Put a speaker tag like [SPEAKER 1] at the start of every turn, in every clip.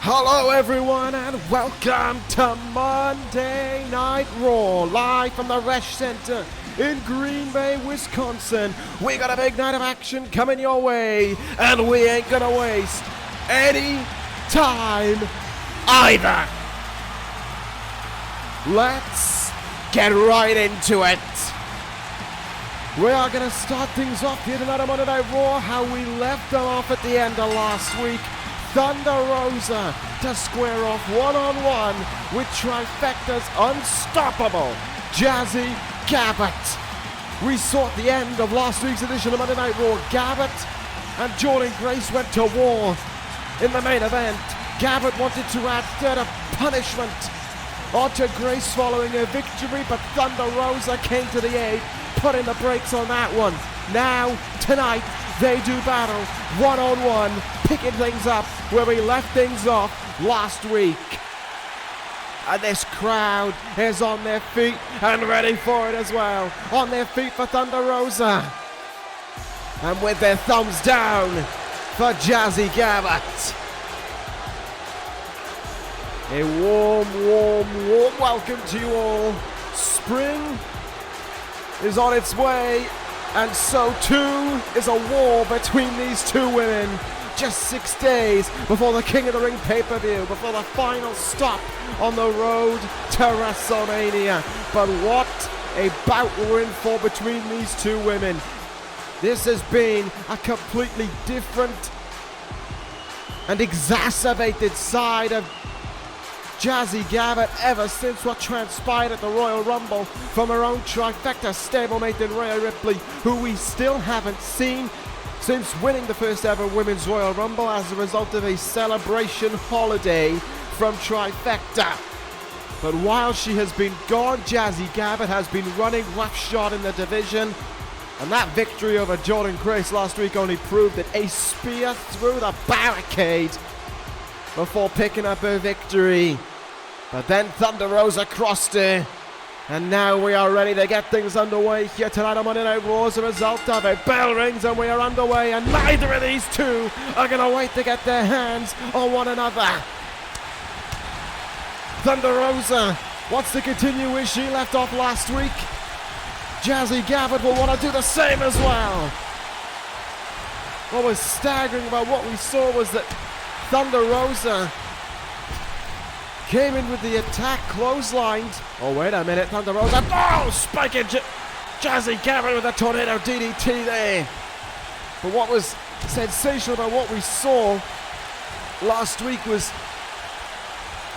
[SPEAKER 1] Hello everyone and welcome to Monday Night Raw, live from the Resch Center in Green Bay, Wisconsin. We got a big night of action coming your way, and we ain't gonna waste any time either. Let's get right into it. We are gonna start things off here tonight on Monday Night Raw, how we left them off at the end of last week. Thunder Rosa to square off one-on-one with Trifecta's unstoppable Jazzy Gabert. We saw at the end of last week's edition of Monday Night Raw, Gabert and Jordynne Grace went to war in the main event. Gabert wanted to add third punishment onto Grace following her victory, but Thunder Rosa came to the aid, putting the brakes on that one. Now, tonight, they do battle one-on-one, picking things up where we left things off last week. And this crowd is on their feet and ready for it as well. On their feet for Thunder Rosa. And with their thumbs down for Jazzy Gabert. A warm welcome to you all. Spring is on its way, and so too is a war between these two women. Just 6 days before the King of the Ring pay-per-view, before the final stop on the road to WrestleMania. But what a bout we're in for between these two women. This has been a completely different and exacerbated side of Jazzy Gabert ever since what transpired at the Royal Rumble from her own Trifecta stablemate in Rhea Ripley, who we still haven't seen since winning the first ever Women's Royal Rumble as a result of a celebration holiday from Trifecta. But while she has been gone, Jazzy Gabert has been running roughshod in the division, and that victory over Jordynne Grace last week only proved that a spear through the barricade before picking up her victory. But then Thunder Rosa crossed her, and now we are ready to get things underway here tonight on Monday Night Raw as a result of it. Bell rings and we are underway, and neither of these two are going to wait to get their hands on one another. Thunder Rosa wants to continue where she left off last week. Jazzy Gabert will want to do the same as well. What was staggering about what we saw was that Thunder Rosa came in with the attack clotheslined. Oh, wait a minute, Thunder Rosa. Oh, spiking Jazzy Gabert with a tornado DDT there. But what was sensational about what we saw last week was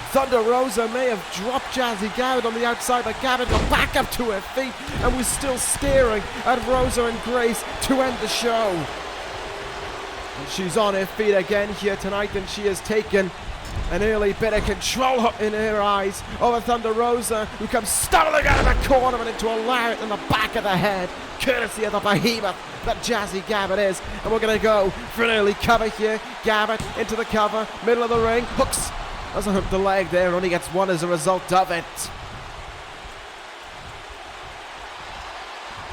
[SPEAKER 1] Thunder Rosa may have dropped Jazzy Gabert on the outside, but Gabert got back up to her feet and was still staring at Rosa and Grace to end the show. And she's on her feet again here tonight, and she has taken an early bit of control in her eyes over Thunder Rosa, who comes stumbling out of the corner and into a lariat in the back of the head, courtesy of the behemoth that Jazzy Gabert is. And we're going to go for an early cover here. Gabert into the cover, middle of the ring, hooks. Doesn't hook the leg there, only gets one as a result of it.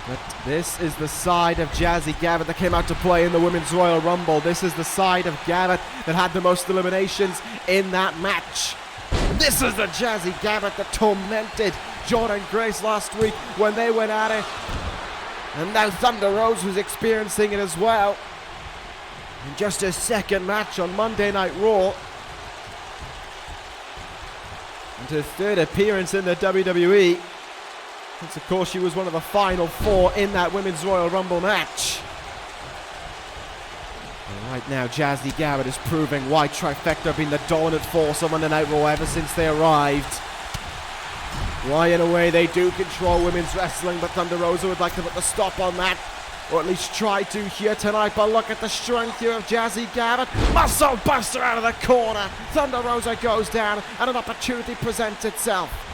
[SPEAKER 1] But this is the side of Jazzy Gabert that came out to play in the Women's Royal Rumble. This is the side of Gabert that had the most eliminations in that match. This is the Jazzy Gabert that tormented Jordynne Grace last week when they went at it. And now Thunder Rosa was experiencing it as well. In just her second match on Monday Night Raw. And her third appearance in the WWE. Since, of course, she was one of the final four in that Women's Royal Rumble match. And right now, Jazzy Gabert is proving why Trifecta have been the dominant force on Monday Night Raw ever since they arrived. Why, in a way, they do control women's wrestling, but Thunder Rosa would like to put the stop on that. Or at least try to here tonight, but look at the strength here of Jazzy Gabert. Muscle buster out of the corner. Thunder Rosa goes down, and an opportunity presents itself.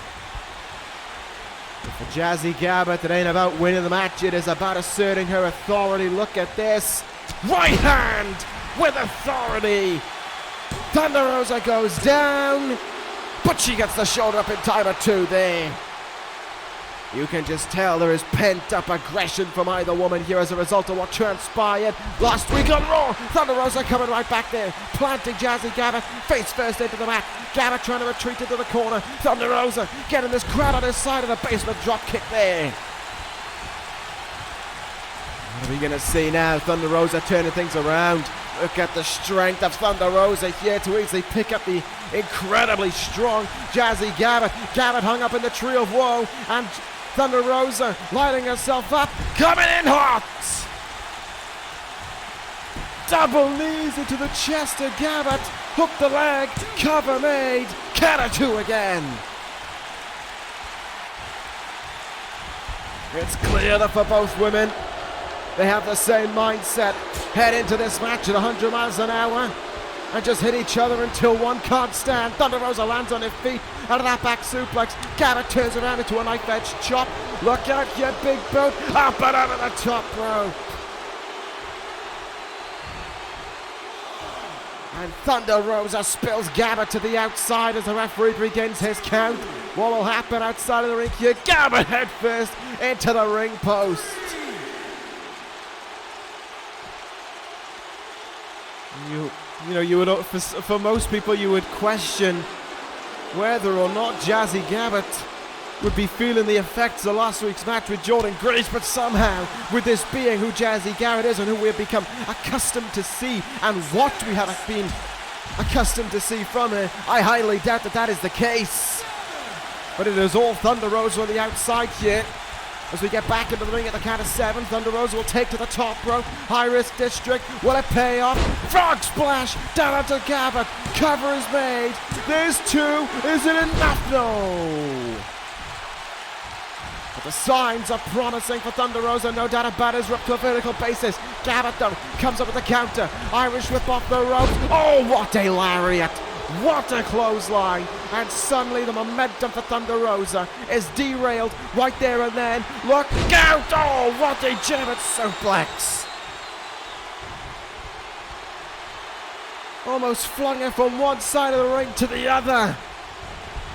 [SPEAKER 1] For Jazzy Gabert, it ain't about winning the match, it is about asserting her authority. Look at this. Right hand with authority. Thunder Rosa goes down, but she gets the shoulder up in time or two there. You can just tell there is pent-up aggression from either woman here as a result of what transpired last week on Raw. Thunder Rosa coming right back there, planting Jazzy Gabert face first into the mat. Gabert trying to retreat into the corner. Thunder Rosa getting this crowd on his side of the basement drop kick there. What are we going to see now? Thunder Rosa turning things around. Look at the strength of Thunder Rosa here to easily pick up the incredibly strong Jazzy Gabert. Gabert hung up in the tree of woe, and Thunder Rosa lighting herself up, coming in hot! Double knees into the chest of Gabert, hook the leg, cover made, counter two again. It's clear that for both women, they have the same mindset. Head into this match at 100 miles an hour and just hit each other until one can't stand. Thunder Rosa lands on her feet out of that back suplex. Gabert turns around into a knife edge chop. Look out here, big boot. Up and out of the top rope. And Thunder Rosa spills Gabert to the outside as the referee begins his count. What will happen outside of the ring here? Gabert head first into the ring post. You would, for most people, you would question whether or not Jazzy Gabert would be feeling the effects of last week's match with Jordan Grace, but somehow, with this being who Jazzy Gabert is and who we have become accustomed to see and what we have been accustomed to see from her, I highly doubt that is the case. But it is all Thunder Rosa on the outside here. As we get back into the ring at the count of 7, Thunder Rosa will take to the top rope. High risk district. Will it pay off? Frog splash down onto Gabert. Cover is made. There's 2. Is it enough? No. But the signs are promising for Thunder Rosa. No doubt about it. Up to a vertical basis. Gabert though comes up with the counter. Irish whip off the ropes. Oh, what a lariat. What a clothesline. And suddenly the momentum for Thunder Rosa is derailed right there and then. Look out! Oh, what a German suplex. Almost flung her from one side of the ring to the other.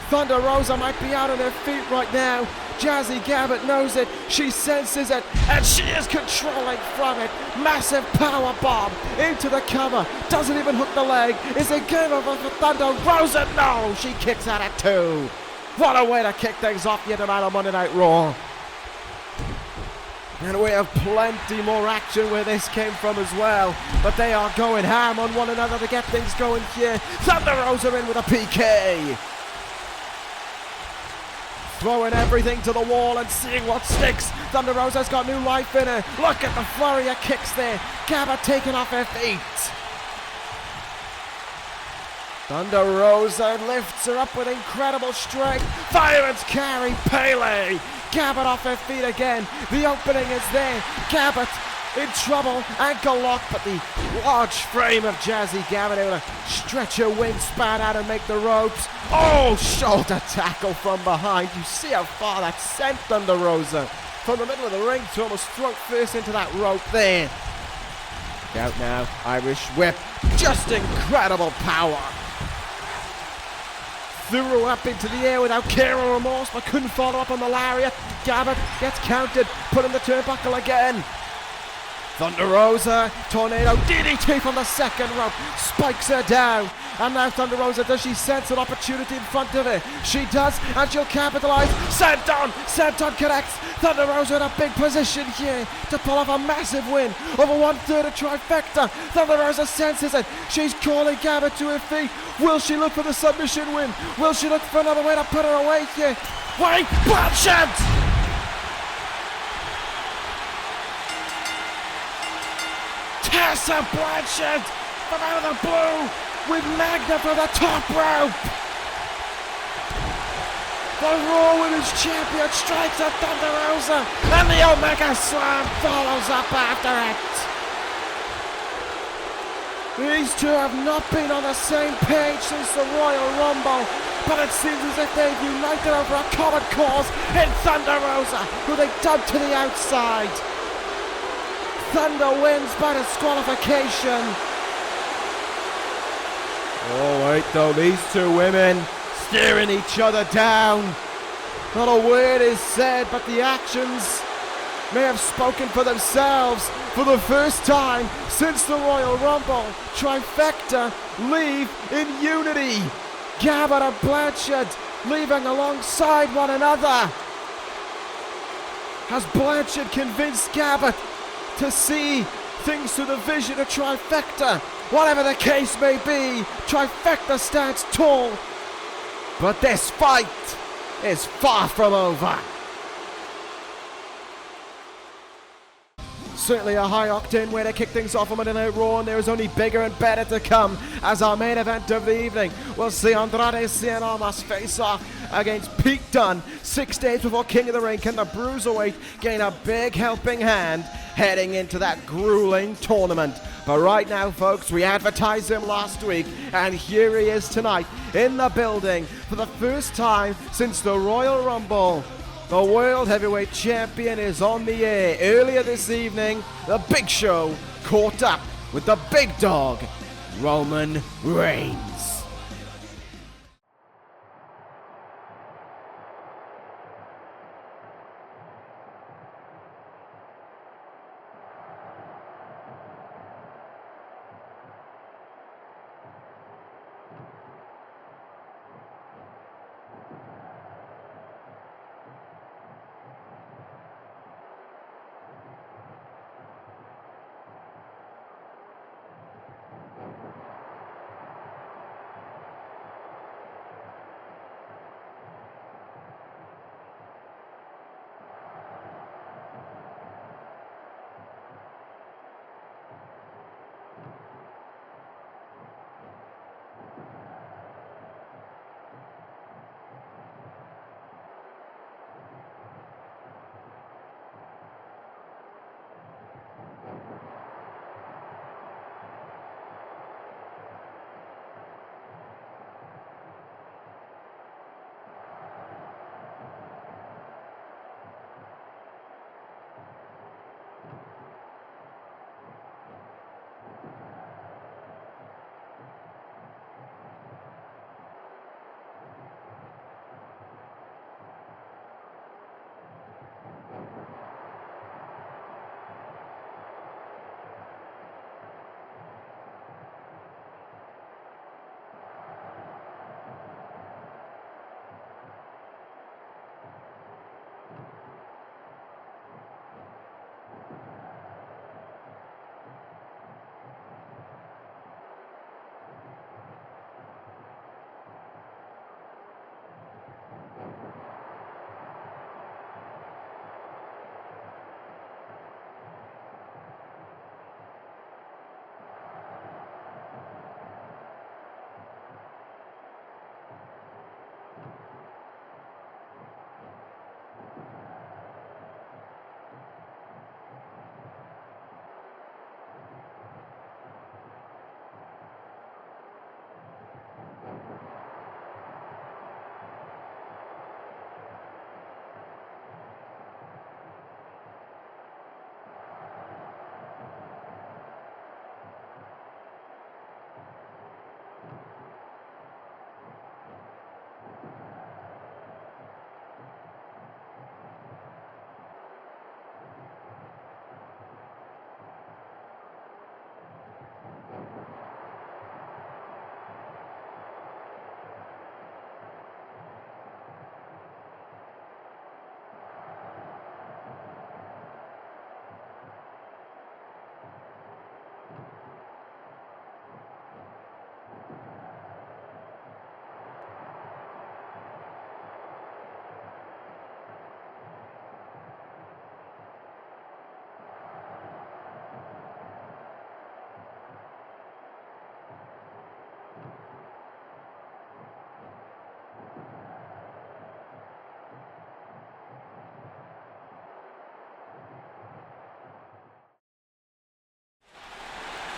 [SPEAKER 1] Thunder Rosa might be out on her feet right now. Jazzy Gabert knows it, she senses it, and she is controlling from it. Massive power bomb into the cover. Doesn't even hook the leg. Is it game over for Thunder Rosa? No, she kicks out at 2. What a way to kick things off here tonight on Monday Night Raw. And we have plenty more action where this came from as well. But they are going ham on one another to get things going here. Thunder Rosa in with a PK. Throwing everything to the wall and seeing what sticks. Thunder Rosa's got new life in her. Look at the flurry of kicks there. Gabert taking off her feet. Thunder Rosa lifts her up with incredible strength. Fireman's carry, Pele. Gabert off her feet again. The opening is there. Gabert in trouble, ankle lock, but the large frame of Jazzy Gabert able to stretch her wingspan out and make the ropes. Oh, shoulder tackle from behind. You see how far that sent Thunder Rosa from the middle of the ring to almost throat first into that rope there. Look out now, Irish whip, just incredible power. Threw her up into the air without care or remorse, but couldn't follow up on the lariat. Gabert gets counted, put in the turnbuckle again. Thunder Rosa, tornado DDT from the second rope, spikes her down. And now Thunder Rosa, does she sense an opportunity in front of her? She does, and she'll capitalize. Senton connects. Thunder Rosa in a big position here to pull off a massive win over 1/3 of Trifecta. Thunder Rosa senses it. She's calling Gabert to her feet. Will she look for the submission win? Will she look for another way to put her away here? Wait, bloodshed! Tessa Blanchard from out of the blue with Magna from the top rope. The Raw Women's Champion strikes at Thunder Rosa and the Omega Slam follows up after it. These two have not been on the same page since the Royal Rumble, but it seems as if they've united over a common cause in Thunder Rosa, who they dubbed to the outside. Thunder wins by disqualification. Oh wait though, these two women staring each other down. Not a word is said, but the actions may have spoken for themselves. For the first time since the Royal Rumble, Trifecta leave in unity. Gabert and Blanchard leaving alongside one another. Has Blanchard convinced Gabert to see things through the vision of Trifecta? Whatever the case may be, Trifecta stands tall. But this fight is far from over. Certainly a high-octane way to kick things off on Monday Night Raw, and there is only bigger and better to come as our main event of the evening. We'll see Andrade face off against Pete Dunn 6 days before King of the Ring. Can the Bruiserweight gain a big helping hand heading into that grueling tournament? But right now, folks, we advertised him last week, and here he is tonight in the building for the first time since the Royal Rumble. The World Heavyweight Champion is on the air. Earlier this evening, the Big Show caught up with the big dog, Roman Reigns.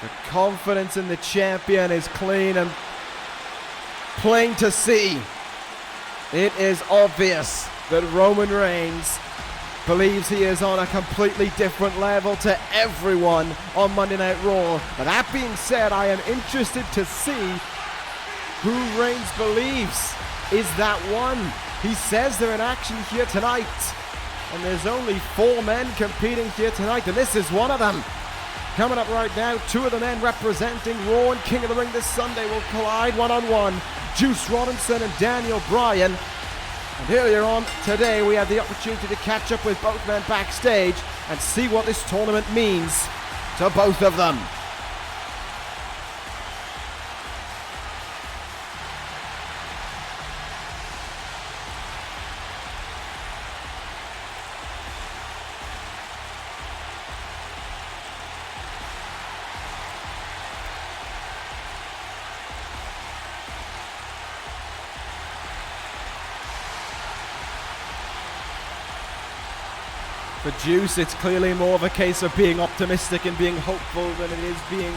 [SPEAKER 1] The confidence in the champion is clean and plain to see. It is obvious that Roman Reigns believes he is on a completely different level to everyone on Monday Night Raw. But that being said, I am interested to see who Reigns believes is that one. He says they're in action here tonight, and there's only 4 men competing here tonight, and this is one of them. Coming up right now, 2 of the men representing Raw and King of the Ring this Sunday will collide one-on-one. Juice Robinson and Daniel Bryan. And earlier on today, we had the opportunity to catch up with both men backstage and see what this tournament means to both of them. For Juice, it's clearly more of a case of being optimistic and being hopeful than it is being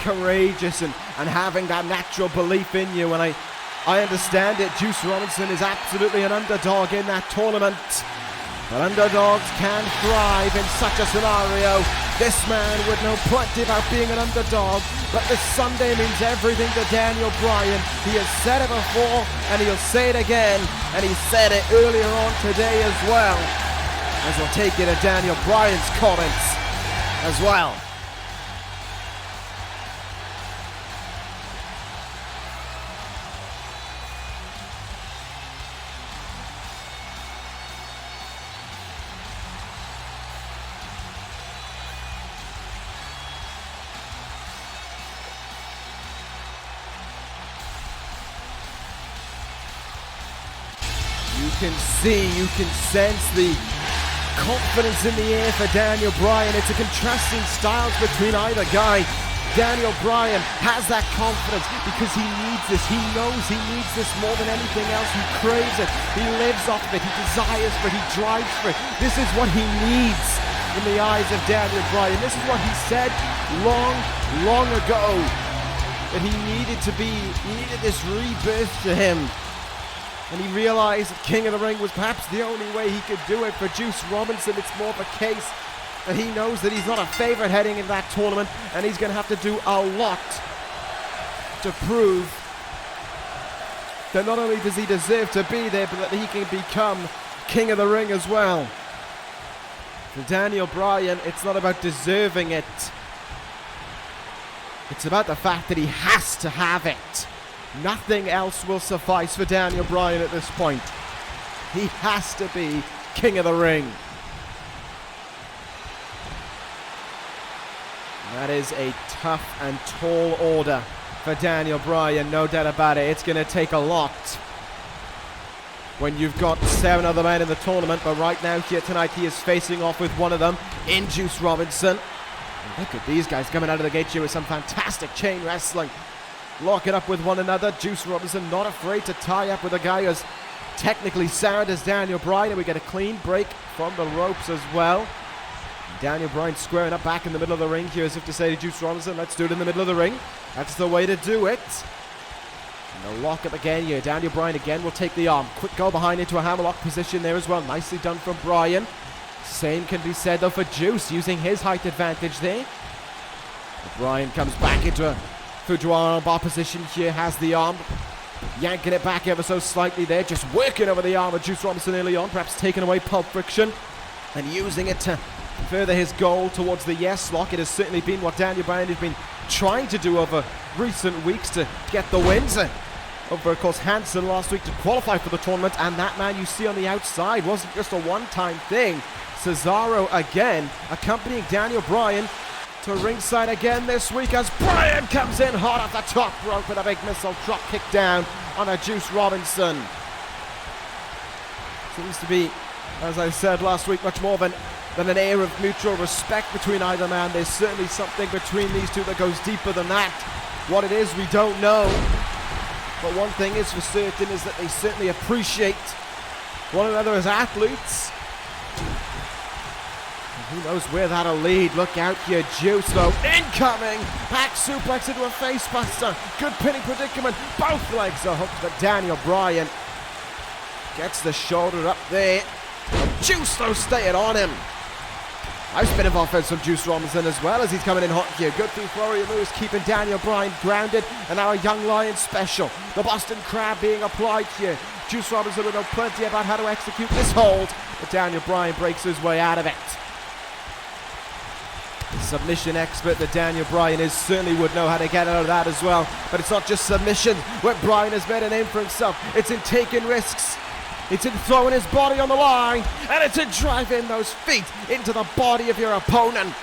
[SPEAKER 1] courageous and having that natural belief in you. And I understand it. Juice Robinson is absolutely an underdog in that tournament. But underdogs can thrive in such a scenario. This man would know plenty about being an underdog, but this Sunday means everything to Daniel Bryan. He has said it before, and he'll say it again, and he said it earlier on today as well. As we'll take it to Daniel Bryan's comments as well. You can see, you can sense the confidence in the air for Daniel Bryan. It's a contrasting styles between either guy. Daniel Bryan has that confidence because he needs this. He knows he needs this more than anything else. He craves it. He lives off of it. He desires for it. He drives for it. This is what he needs in the eyes of Daniel Bryan. This is what he said long ago, that he needed this rebirth to him. And he realized that King of the Ring was perhaps the only way he could do it. For Juice Robinson, it's more of a case that he knows that he's not a favorite heading in that tournament, and he's going to have to do a lot to prove that not only does he deserve to be there, but that he can become King of the Ring as well. For Daniel Bryan, it's not about deserving it. It's about the fact that he has to have it. Nothing else will suffice for Daniel Bryan at this point. He has to be King of the Ring. That is a tough and tall order for Daniel Bryan, no doubt about it. It's going to take a lot when you've got 7 other men in the tournament, but right now here tonight he is facing off with one of them in Juice Robinson. And look at these guys coming out of the gate here with some fantastic chain wrestling. Lock it up with one another. Juice Robinson not afraid to tie up with a guy who's technically sound as Daniel Bryan, and we get a clean break from the ropes as well. Daniel Bryan squaring up back in the middle of the ring here as if to say to Juice Robinson, let's do it in the middle of the ring. That's the way to do it. And the lock up again here. Daniel Bryan again will take the arm. Quick go behind into a hammerlock position there as well. Nicely done from Bryan. Same can be said though for Juice, using his height advantage there. But Bryan comes back into a Fujiwara armbar position here, has the arm, yanking it back ever so slightly there, just working over the arm of Juice Robinson early on, perhaps taking away pulp friction and using it to further his goal towards the yes lock. It has certainly been what Daniel Bryan has been trying to do over recent weeks to get the wins over, of course, Hansen last week to qualify for the tournament, and that man you see on the outside wasn't just a one-time thing. Cesaro again accompanying Daniel Bryan to ringside again this week as Bryan comes in hot off the top rope with a big missile drop kick down on a Juice Robinson. Seems to be, as I said last week, much more than an air of mutual respect between either man. There's certainly something between these two that goes deeper than that. What it is, we don't know. But one thing is for certain is that they certainly appreciate one another as athletes. Who knows where that'll lead? Look out here, Juice though. Incoming! Back suplex into a facebuster. Good pinning predicament. Both legs are hooked, but Daniel Bryan gets the shoulder up there. Juice though staying on him. Nice bit of offense from Juice Robinson as well as he's coming in hot here. Good through flurry of moves, keeping Daniel Bryan grounded. And now a Young Lion special. The Boston Crab being applied here. Juice Robinson will know plenty about how to execute this hold, but Daniel Bryan breaks his way out of it. The submission expert that Daniel Bryan is certainly would know how to get out of that as well. But it's not just submission where Bryan has made a name for himself. It's in taking risks. It's in throwing his body on the line, and it's in driving those feet into the body of your opponent.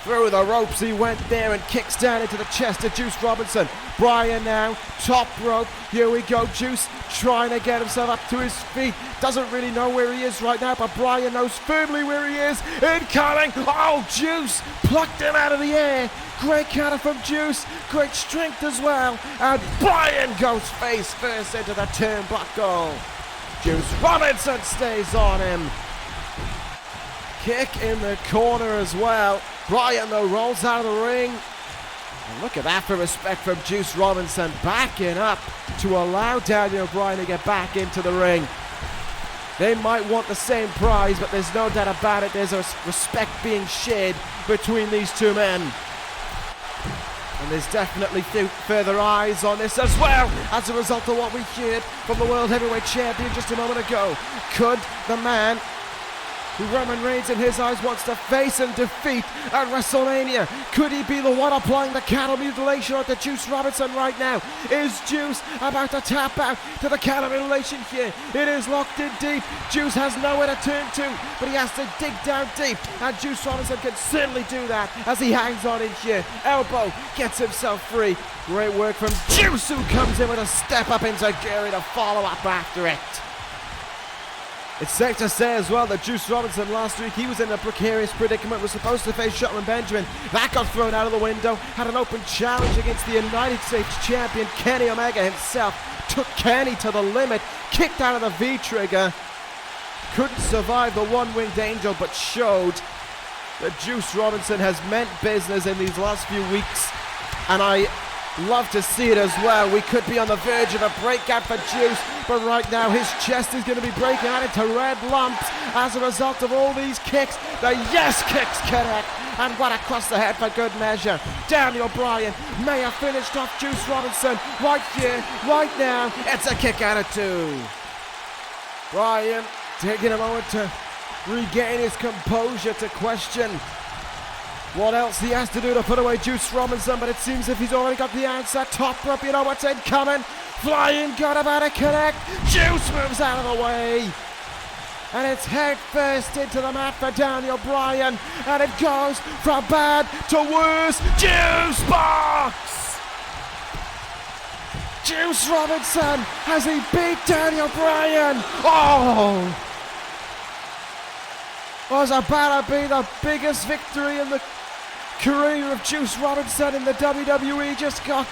[SPEAKER 1] Through the ropes he went there and kicks down into the chest of Juice Robinson. Bryan now, top rope. Here we go, Juice trying to get himself up to his feet. Doesn't really know where he is right now, but Bryan knows firmly where he is. Incoming! Oh, Juice plucked him out of the air. Great counter from Juice, great strength as well. And Bryan goes face first into the turnbuckle. Juice Robinson stays on him. Kick in the corner as well. Bryan though rolls out of the ring. And look at that for respect from Juice Robinson, backing up to allow Daniel Bryan to get back into the ring. They might want the same prize, but there's no doubt about it. There's a respect being shared between these two men. And there's definitely further eyes on this as well as a result of what we heard from the World Heavyweight Champion just a moment ago. Could the man who Roman Reigns in his eyes wants to face and defeat at WrestleMania, could he be the one applying the cattle mutilation onto Juice Robinson right now? Is Juice about to tap out to the cattle mutilation here? It is locked in deep. Juice has nowhere to turn to, but he has to dig down deep, and Juice Robinson can certainly do that as he hangs on in here. Elbow gets himself free. Great work from Juice, who comes in with a step up into Gary to follow up after it. It's safe to say as well that Juice Robinson last week, he was in a precarious predicament, was supposed to face Shelton Benjamin. That got thrown out of the window, had an open challenge against the United States champion Kenny Omega himself. Took Kenny to the limit, kicked out of the V-trigger. Couldn't survive the one-winged angel, but showed that Juice Robinson has meant business in these last few weeks. And I love to see it as well. We could be on the verge of a breakout for Juice, but right now his chest is going to be breaking out into red lumps as a result of all these kicks. The yes kicks connect, and what across the head for good measure. Daniel Bryan may have finished off Juice Robinson right here, right now. It's a kick out of two. Bryan taking a moment to regain his composure to question what else he has to do to put away Juice Robinson, but it seems as if he's already got the answer. Top rope, you know what's incoming. Flying gun about to connect. Juice moves out of the way. And it's head first into the mat for Daniel Bryan. And it goes from bad to worse. Juice box! Juice Robinson, has he beat Daniel Bryan? Oh! Was about to be the biggest victory in the career of Juice Robinson in the WWE. Just got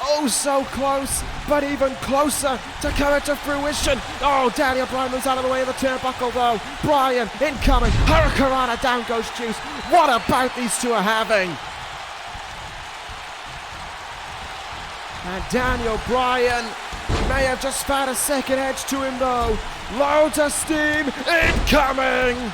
[SPEAKER 1] oh so close, but even closer to coming to fruition. Oh, Daniel Bryan moves out of the way of the turnbuckle though. Bryan incoming, Hurricanrana, down goes Juice. What a bout these two are having. And Daniel Bryan may have just found a second edge to him though. Loads of steam incoming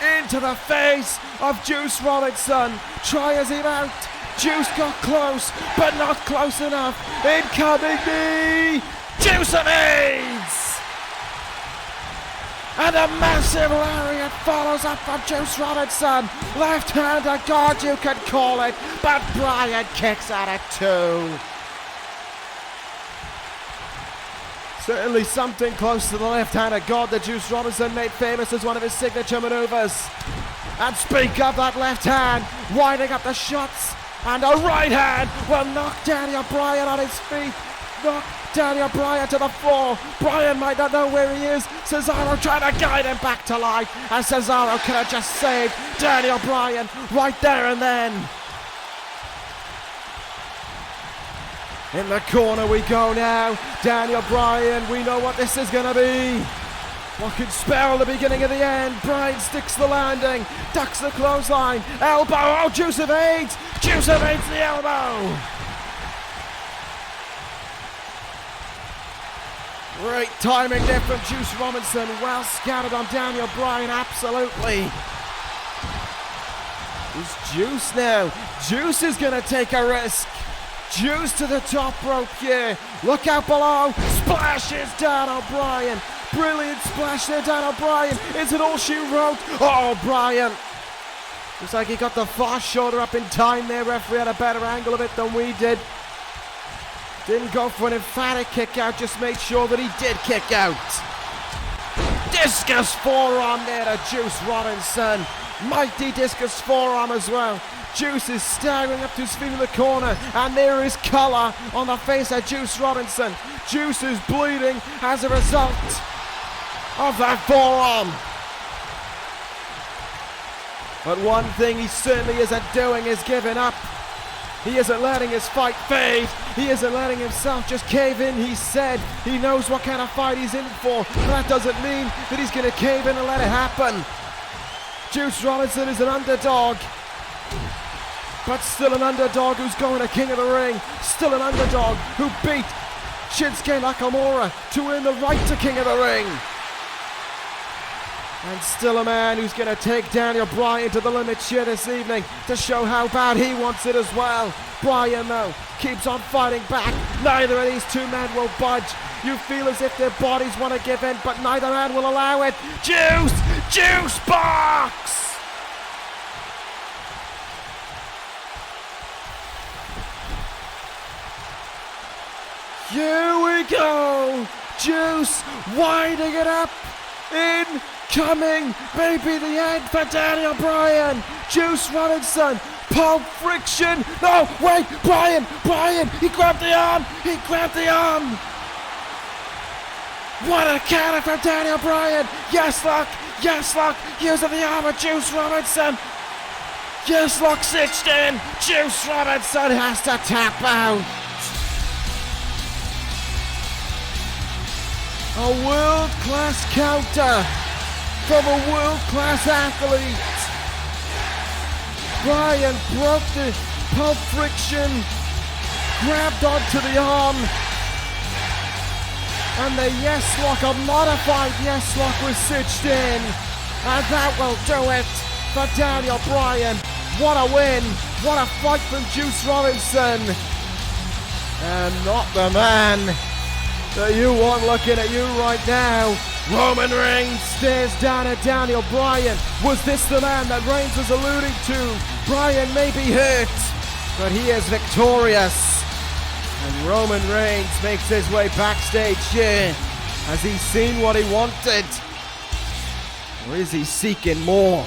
[SPEAKER 1] into the face of Juice Robinson. Tries him out. Juice got close, but not close enough. Incoming knee. Juice evades. And a massive lariat follows up from Juice Robinson. Left-hander guard, you can call it, but Bryan kicks at it too. Certainly something close to the left-hander guard that Juice Robinson made famous as one of his signature maneuvers. And speak of that left hand, winding up the shots. And a right hand will knock Daniel Bryan on his feet. Knock Daniel Bryan to the floor. Bryan might not know where he is. Cesaro trying to guide him back to life. And Cesaro could have just saved Daniel Bryan right there and then. In the corner we go now. Daniel Bryan, we know what this is going to be. What could spell the beginning of the end. Bryan sticks the landing, ducks the clothesline, elbow, oh, Juice evades. Juice evades the elbow. Great timing there from Juice Robinson. Well scattered on Daniel Bryan, absolutely. It's Juice now. Juice is going to take a risk. Juice to the top rope here. Look out below. Splashes down O'Brien. Brilliant splash there down O'Brien. Is it all she wrote? Oh, Bryan. Looks like he got the far shoulder up in time there. Referee had a better angle of it than we did. Didn't go for an emphatic kick out, just made sure that he did kick out. Discus forearm there to Juice Robinson. Mighty discus forearm as well. Juice is staggering up to his feet in the corner, and there is colour on the face of Juice Robinson. Juice is bleeding as a result of that forearm. But one thing he certainly isn't doing is giving up. He isn't letting his fight fade. He isn't letting himself just cave in. He said he knows what kind of fight he's in for, but that doesn't mean that he's going to cave in and let it happen. Juice Robinson is an underdog, but still an underdog who's going to King of the Ring. Still an underdog who beat Shinsuke Nakamura to earn the right to King of the Ring. And still a man who's going to take Daniel Bryan to the limit here this evening to show how bad he wants it as well. Bryan, though, keeps on fighting back. Neither of these two men will budge. You feel as if their bodies want to give in, but neither man will allow it. Juice! Juice box! Here we go! Juice winding it up. Incoming, maybe the end for Daniel Bryan. Juice Robinson, Pulp Friction. No, wait, Bryan, he grabbed the arm. What a counter from Daniel Bryan. Yes, lock, using the arm of Juice Robinson. Yes, lock stitched in. Juice Robinson has to tap out. A world-class counter from a world-class athlete. Bryan broke the Pulp Friction, grabbed onto the arm, and the yes lock, a modified yes lock, was stitched in. And that will do it for Daniel Bryan. What a win, what a fight from Juice Robinson. And not the man that you want looking at you right now. Roman Reigns stares down at Daniel Bryan. Was this the man that Reigns was alluding to? Bryan may be hurt, but he is victorious. And Roman Reigns makes his way backstage here. Has he seen what he wanted? Or is he seeking more?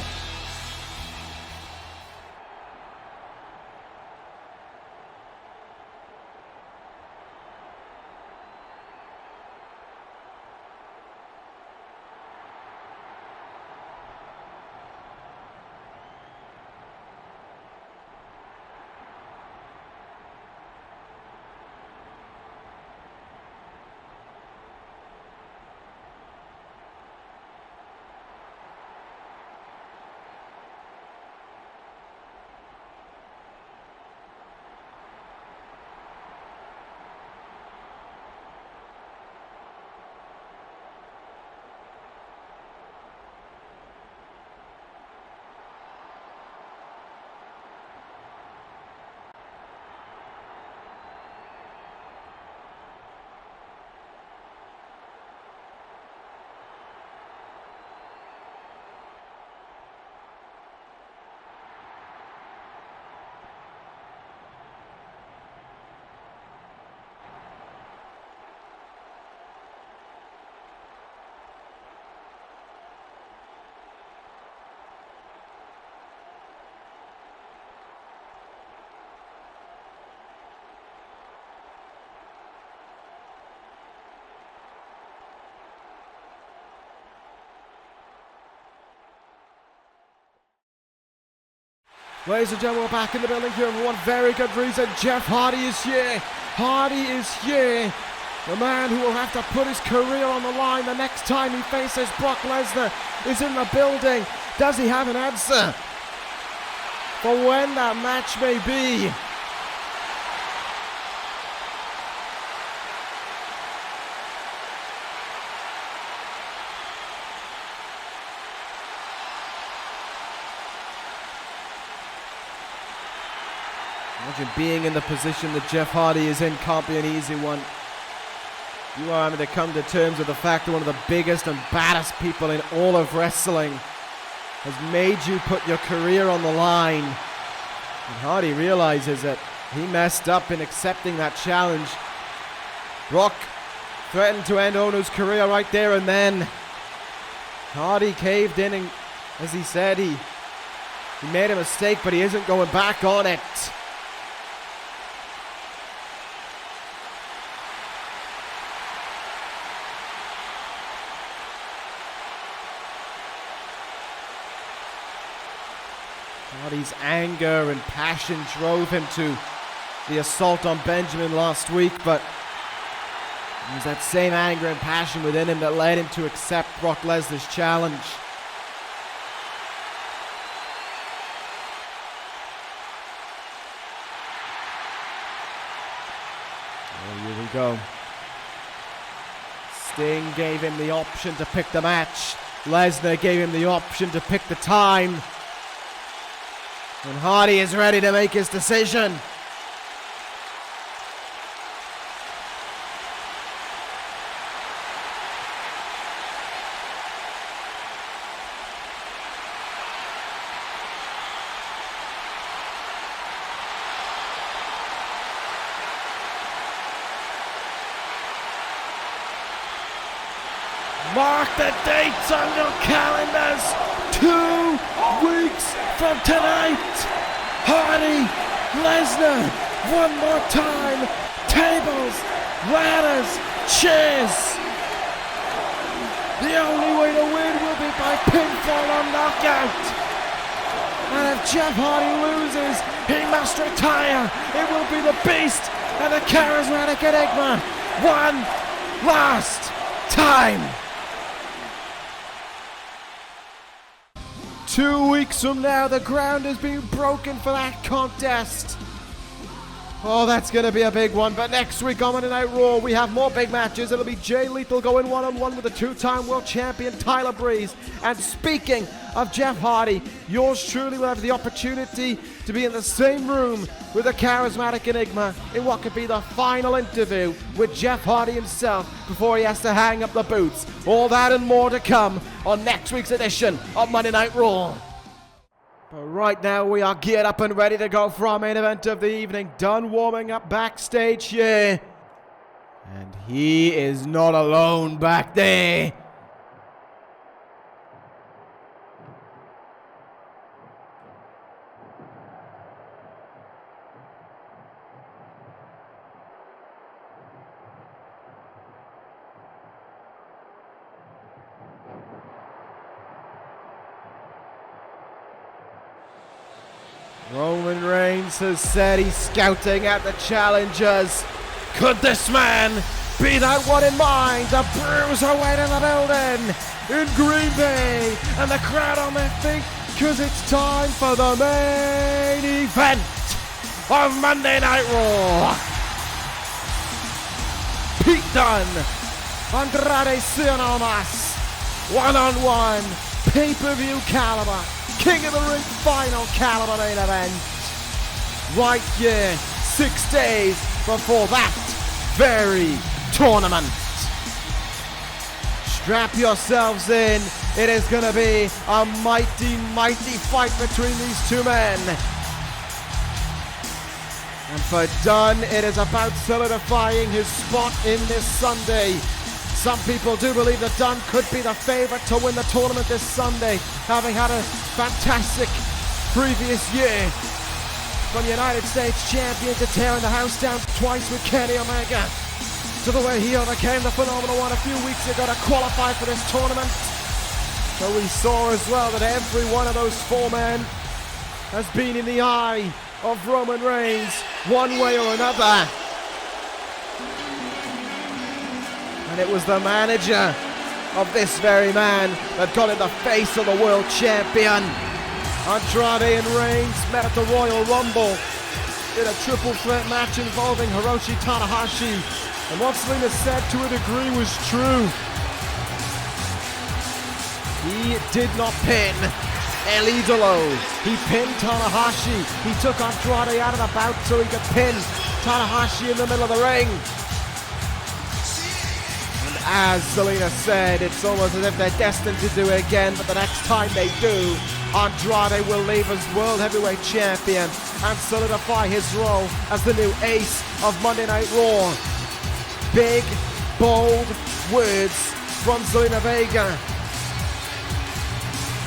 [SPEAKER 1] Ladies and gentlemen, we're back in the building here for one very good reason. Jeff Hardy is here. Hardy is here. The man who will have to put his career on the line the next time he faces Brock Lesnar is in the building. Does he have an answer for when that match may be? Imagine being in the position that Jeff Hardy is in can't be an easy one. You are having to come to terms with the fact that one of the biggest and baddest people in all of wrestling has made you put your career on the line. And Hardy realizes that he messed up in accepting that challenge. Brock threatened to end Ono's career right there and then. Hardy caved in, and as he said, he made a mistake, but he isn't going back on it. Hardy's anger and passion drove him to the assault on Benjamin last week, but it was that same anger and passion within him that led him to accept Brock Lesnar's challenge. Oh, here we go. Sting gave him the option to pick the match. Lesnar gave him the option to pick the time. And Hardy is ready to make his decision. Mark the dates on your calendars. 2 weeks from tonight. Hardy, Lesnar, one more time. Tables, ladders, chairs. The only way to win will be by pinfall or knockout. And if Jeff Hardy loses, he must retire. It will be the Beast and the charismatic Enigma. One last time. 2 weeks from now, the ground is being broken for that contest. Oh, that's going to be a big one. But next week on Monday Night Raw, we have more big matches. It'll be Jay Lethal going one-on-one with the 2-time world champion Tyler Breeze. And speaking of Jeff Hardy, yours truly will have the opportunity to be in the same room with the charismatic Enigma in what could be the final interview with Jeff Hardy himself before he has to hang up the boots. All that and more to come on next week's edition of Monday Night Raw. But right now we are geared up and ready to go for our main event of the evening. Dunn warming up backstage here. And he is not alone back there. Roman Reigns has said he's scouting at the challengers. Could this man be that one in mind? The Bruiserweight in the building in Green Bay. And the crowd on their feet because it's time for the main event of Monday Night Raw. Pete Dunn, Andrade Cien, one-on-one, pay-per-view caliber. King of the Ring final caliber main event. Right here, 6 days before that very tournament. Strap yourselves in. It is going to be a mighty, mighty fight between these two men. And for Dunn, it is about solidifying his spot in this Sunday. Some people do believe that Dunn could be the favorite to win the tournament this Sunday, having had a fantastic previous year. From United States champion to tearing the house down twice with Kenny Omega, to the way he overcame the Phenomenal One a few weeks ago to qualify for this tournament. So we saw as well that every one of those 4 men has been in the eye of Roman Reigns one way or another. And it was the manager of this very man that got in the face of the world champion. Andrade and Reigns met at the Royal Rumble in a triple threat match involving Hiroshi Tanahashi. And what Selena said to a degree was true. He did not pin El Idolo. He pinned Tanahashi. He took Andrade out of the bout so he could pin Tanahashi in the middle of the ring. And as Selena said, it's almost as if they're destined to do it again, but the next time they do, Andrade will leave as World Heavyweight Champion and solidify his role as the new ace of Monday Night Raw. Big, bold words from Zelina Vega.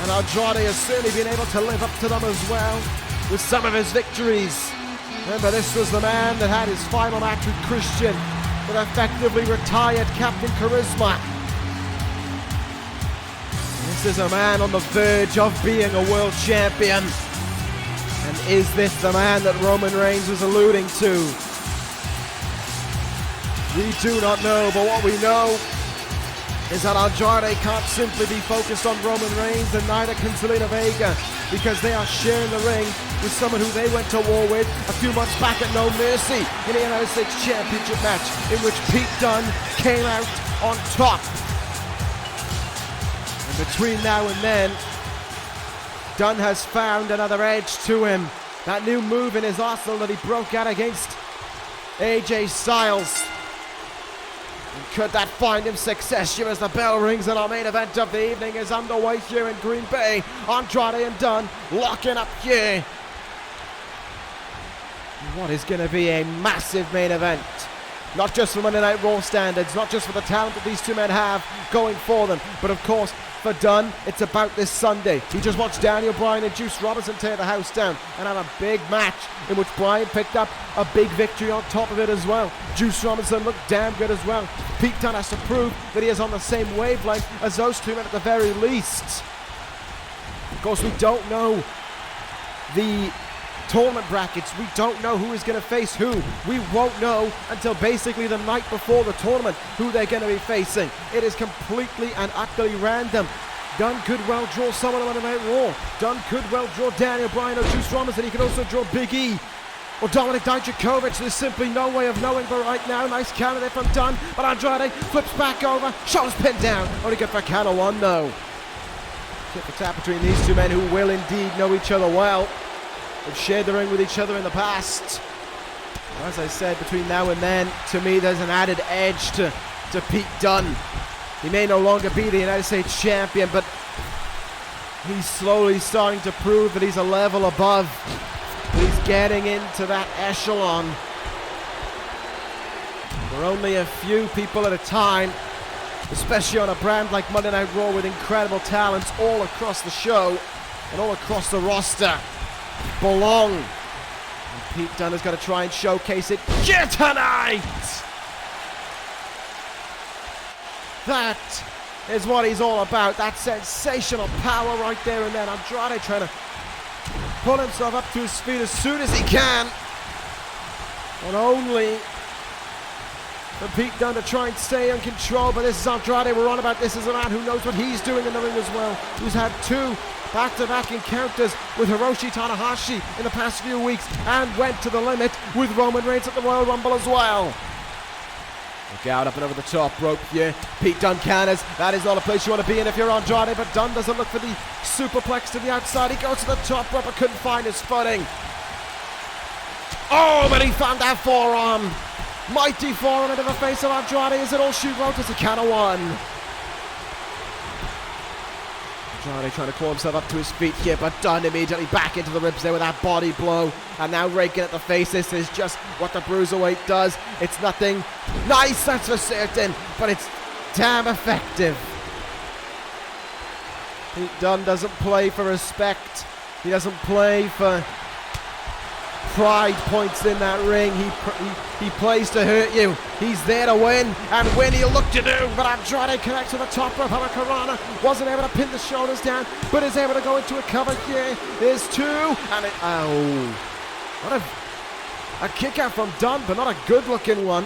[SPEAKER 1] And Andrade has certainly been able to live up to them as well with some of his victories. Remember, this was the man that had his final match with Christian, that effectively retired Captain Charisma. This is a man on the verge of being a world champion. And is this the man that Roman Reigns was alluding to? We do not know, but what we know is that Andrade can't simply be focused on Roman Reigns, and neither can Zelina Vega, because they are sharing the ring with someone who they went to war with a few months back at No Mercy in a United States Championship match in which Pete Dunn came out on top. And between now and then, Dunn has found another edge to him. That new move in his arsenal that he broke out against AJ Styles. And could that find him success here as the bell rings and our main event of the evening is underway here in Green Bay. Andrade and Dunn locking up here. What is going to be a massive main event. Not just for Monday Night Raw standards, not just for the talent that these two men have going for them, but of course for Dunn, it's about this Sunday. He just watched Daniel Bryan and Juice Robinson tear the house down and have a big match in which Bryan picked up a big victory on top of it as well. Juice Robinson looked damn good as well. Pete Dunn has to prove that he is on the same wavelength as those two men at the very least. Of course, we don't know the tournament brackets. We don't know who is going to face who. We won't know until basically the night before the tournament who they're going to be facing. It is completely and utterly random. Dunn could well draw someone on Monday Night Raw. Dunn could well draw Daniel Bryan or Juice Robinson. He could also draw Big E or Dominik Dijakovic. There's simply no way of knowing, but right now, nice counter there from Dunn, but Andrade flips back over, shoulders pinned down. Only good for count of one though. Tip for tap between these two men who will indeed know each other well. They've shared the ring with each other in the past. As I said, between now and then, to me, there's an added edge to Pete Dunn. He may no longer be the United States champion, but he's slowly starting to prove that he's a level above. He's getting into that echelon. We're only a few people at a time, especially on a brand like Monday Night Raw with incredible talents all across the show and all across the roster. Belong. And Pete Dunn has got to try and showcase it here tonight. That is what he's all about. That sensational power right there and then. Andrade trying to pull himself up to his feet as soon as he can. And only for Pete Dunn to try and stay in control. But this is Andrade we're on about. This is a man who knows what he's doing in the ring as well. Who's had two back-to-back encounters with Hiroshi Tanahashi in the past few weeks and went to the limit with Roman Reigns at the Royal Rumble as well. Look out, up and over the top rope here. Pete Dunn counters. That is not a place you want to be in if you're Andrade, but Dunn doesn't look for the superplex to the outside. He goes to the top rope but couldn't find his footing. Oh, but he found that forearm. Mighty forearm into the face of Andrade. Is it all she wrote? It's a count of one. Andrade trying to claw himself up to his feet here, but Dunn immediately back into the ribs there with that body blow. And now raking at the face. This is just what the Bruiserweight does. It's nothing nice, that's for certain, but it's damn effective. Pete Dunn doesn't play for respect. He doesn't play for pride points in that ring. He plays to hurt you. He's there to win, and win he'll look to do. But Andrade connects to the top rope. Hurricanrana wasn't able to pin the shoulders down, but is able to go into a cover here. There's two, and it, oh, what a kick out from Dunn, but not a good looking one.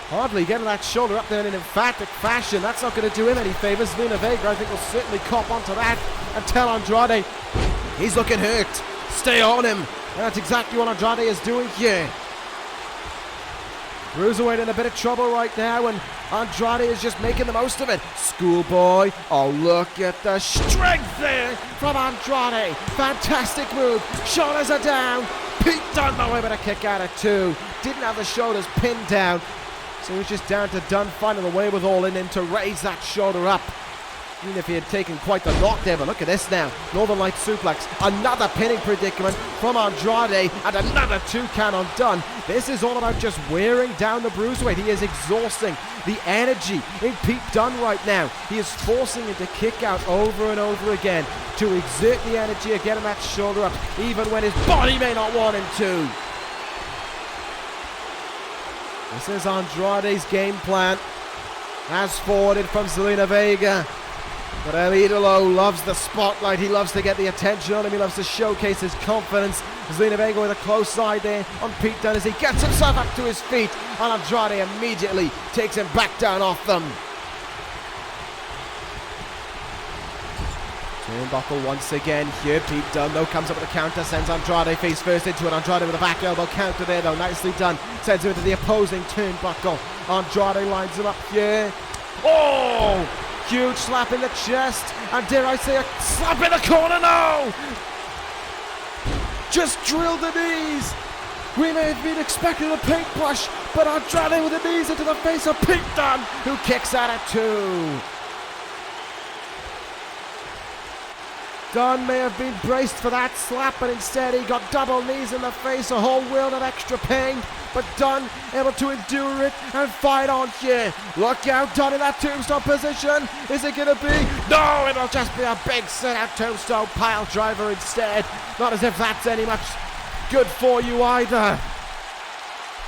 [SPEAKER 1] Hardly getting that shoulder up there in an emphatic fashion. That's not going to do him any favors. Zelina Vega, I think, will certainly cop onto that and tell Andrade he's looking hurt. Stay on him. And that's exactly what Andrade is doing here. Cruiserweight in a bit of trouble right now, and Andrade is just making the most of it. Schoolboy, oh look at the strength there from Andrade. Fantastic move, shoulders are down. Pete Dunn though able to kick out at 2. Didn't have the shoulders pinned down, so it was just down to Dunn finding the wherewithal in him to raise that shoulder up. Even if he had taken quite the knock there, but look at this now. Northern Light suplex, another pinning predicament from Andrade, and another 2 count on Dunn. This is all about just wearing down the Bruiserweight. He is exhausting the energy in Pete Dunn right now. He is forcing him to kick out over and over again to exert the energy of getting that shoulder up, even when his body may not want him to. This is Andrade's game plan, as forwarded from Zelina Vega. But El Idolo loves the spotlight. He loves to get the attention on him. He loves to showcase his confidence. Zelina Vega with a close side there on Pete Dunn as he gets himself up to his feet. And Andrade immediately takes him back down off them. Turnbuckle once again here. Pete Dunn though comes up with a counter, sends Andrade face first into it. Andrade with a back elbow counter there though. Nicely done. Sends him into the opposing turnbuckle. Andrade lines him up here. Oh! Huge slap in the chest, and dare I say a slap in the corner, no! Just drilled the knees. We may have been expecting a paintbrush, but Andrade with the knees into the face of Pete Dunn, who kicks out at 2. Dunn may have been braced for that slap, but instead he got double knees in the face, a whole world of extra pain. But Dunn able to endure it and fight on here. Look out, Dunn in that tombstone position. Is it going to be? No, it'll just be a big sit-out tombstone pile driver instead. Not as if that's any much good for you either.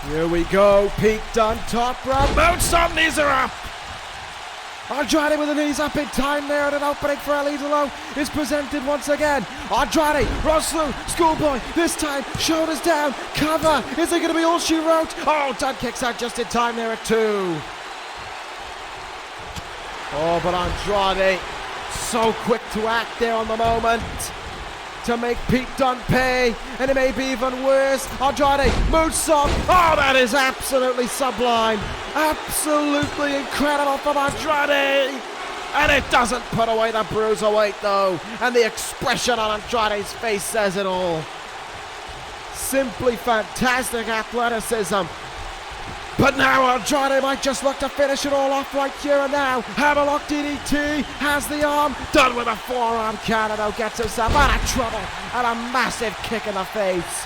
[SPEAKER 1] Here we go, Pete Dunn, top rope. Moonsault, knees are up. Andrade with the knees up in time there, and an opening for El Idolo is presented once again. Andrade, runs through, Schoolboy, this time, shoulders down, cover, is it going to be all she wrote? Oh, Dunn kicks out just in time there at 2. Oh, but Andrade, so quick to act there on the moment to make Pete Dunn pay, and it may be even worse. Andrade, moonsault, oh, that is absolutely sublime. Absolutely incredible from Andrade. And it doesn't put away the Bruiserweight though, and the expression on Andrade's face says it all. Simply fantastic athleticism. But now Andrade might just look to finish it all off right here and now. Hammerlock DDT, has the arm, Dunn with a forearm counter though, gets himself out of trouble, and a massive kick in the face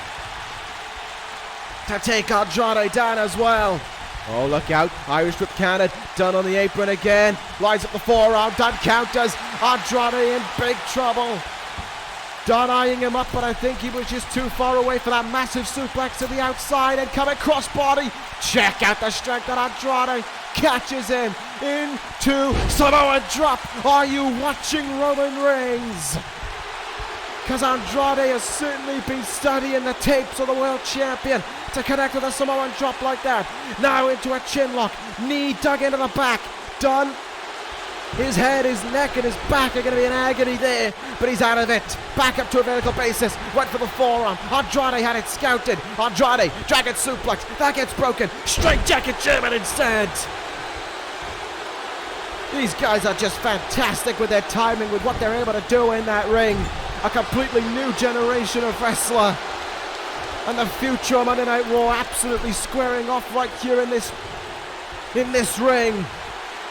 [SPEAKER 1] to take Andrade down as well. Oh, look out, Irish whip countered, Dunn on the apron again, lines up the forearm, Dunn counters, Andrade in big trouble. Dunn eyeing him up, but I think he was just too far away for that massive suplex to the outside and coming crossbody. Check out the strength that Andrade catches him into Samoan drop. Are you watching Roman Reigns? Because Andrade has certainly been studying the tapes of the world champion to connect with a Samoan drop like that. Now into a chin lock, knee dug into the back. Dunn, his head, his neck, and his back are going to be in agony there, but he's out of it. Back up to a vertical basis, went for the forearm. Andrade had it scouted. Andrade, dragon suplex, that gets broken. Straight jacket German instead. These guys are just fantastic with their timing, with what they're able to do in that ring. A completely new generation of wrestler. And the future of Monday Night Raw absolutely squaring off right here in this ring,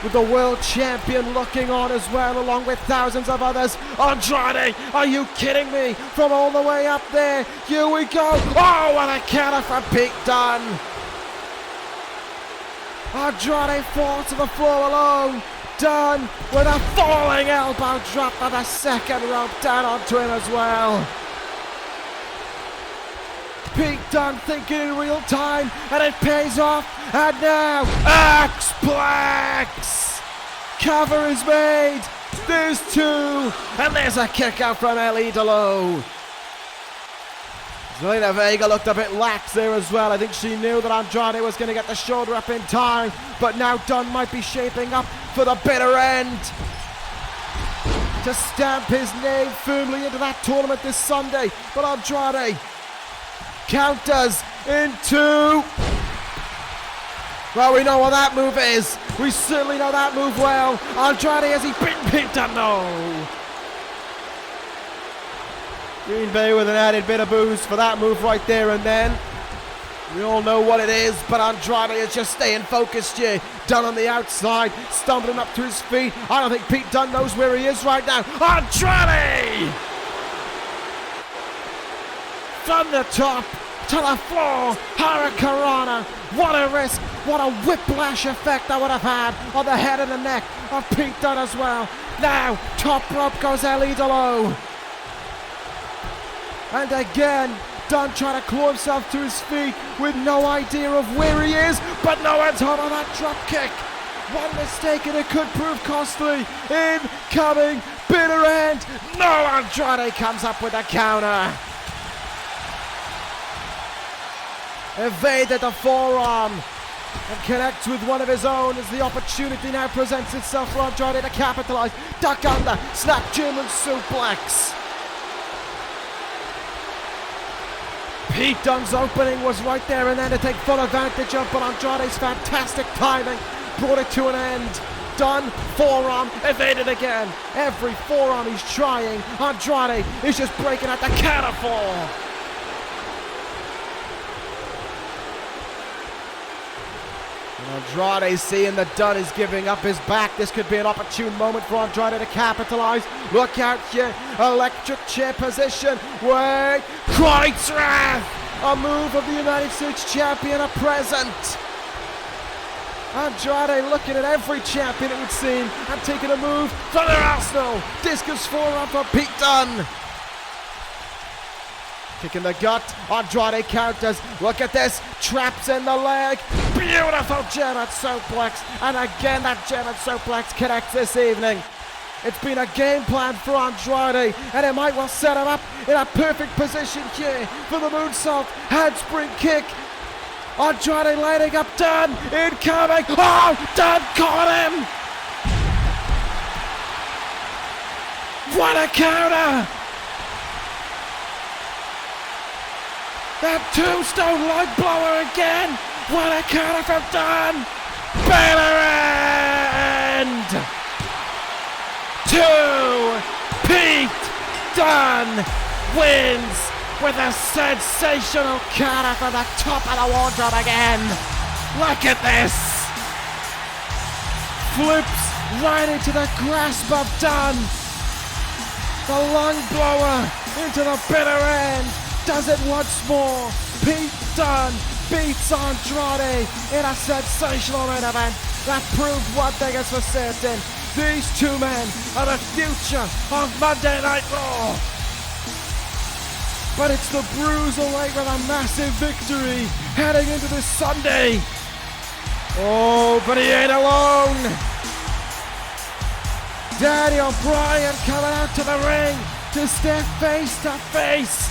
[SPEAKER 1] with the world champion looking on as well, along with thousands of others. Andrade, are you kidding me? From all the way up there, here we go. Oh, what a counter from Pete Dunn. Andrade falls to the floor alone. Dunn with a falling elbow drop on the second rope down onto him as well. Pete Dunn thinking in real time, and it pays off. And now, X-Plex! Cover is made. There's 2, and there's a kick out from El Idolo. Zelina Vega looked a bit lax there as well. I think she knew that Andrade was going to get the shoulder up in time, but now Dunn might be shaping up for the bitter end to stamp his name firmly into that tournament this Sunday. But Andrade counters into Well, we know what that move is. We certainly know that move well. Andrade, has he beaten Pete Dunn? No. Green Bay with an added bit of boost for that move right there and then. We all know what it is, but Andrade is just staying focused here. Dunn on the outside, stumbling up to his feet. I don't think Pete Dunn knows where he is right now. Andrade! From the top to the floor, Hurricanrana. What a risk, what a whiplash effect that would have had on the head and the neck of Pete Dunn as well. Now, top rope goes El Idolo. And again, Dunn trying to claw himself to his feet with no idea of where he is, but no one's hot on that drop kick. One mistake and it could prove costly. Incoming, bitter end. No, Andrade comes up with a counter. Evaded the forearm and connects with one of his own as the opportunity now presents itself for Andrade to capitalize. Duck under, snap German suplex. Pete Dunn's opening was right there and then to take full advantage of, but Andrade's fantastic timing brought it to an end. Dunn, forearm, evaded again. Every forearm he's trying, Andrade is just breaking at the count of 4. Andrade seeing that Dunn is giving up his back. This could be an opportune moment for Andrade to capitalize. Look out here, electric chair position. Wait, Kreuzrath! A move of the United States champion, a present. Andrade looking at every champion it would seem and taking a move from their arsenal. Discus forearm for Pete Dunn. Kick in the gut, Andrade counters. Look at this, traps in the leg. Beautiful German suplex. And again, that German suplex connects this evening. It's been a game plan for Andrade, and it might well set him up in a perfect position here for the moonsault. Handspring kick. Andrade lighting up Dunn. Incoming. Oh, Dunn caught him. What a counter. That tombstone leg blower again. What a counter from Dunn. Bitter end. 2. Pete Dunn wins with a sensational counter from the top of the wardrobe again. Look at this. Flips right into the grasp of Dunn. The lung blower into the bitter end. Does it once more. Pete Dunn beats Andrade in a sensational main event that proved one thing is for certain. These two men are the future of Monday Night Raw. But it's the Bruiserweight with a massive victory heading into this Sunday. Oh, but he ain't alone. Daniel Bryan coming out to the ring to step face to face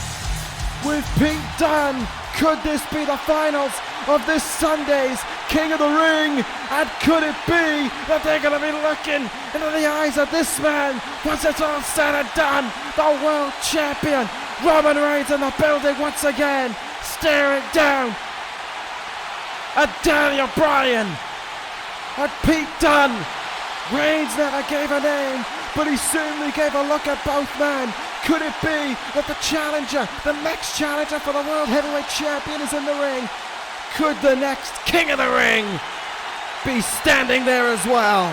[SPEAKER 1] with Pete Dunn. Could this be the finals of this Sunday's King of the Ring? And could it be that they're going to be looking into the eyes of this man once it's all said and done? The world champion, Roman Reigns, in the building once again, staring down at Daniel Bryan, at Pete Dunn. Reigns never gave a name, but he certainly gave a look at both men. Could it be that the challenger, the next challenger for the World Heavyweight Champion is in the ring? Could the next King of the Ring be standing there as well?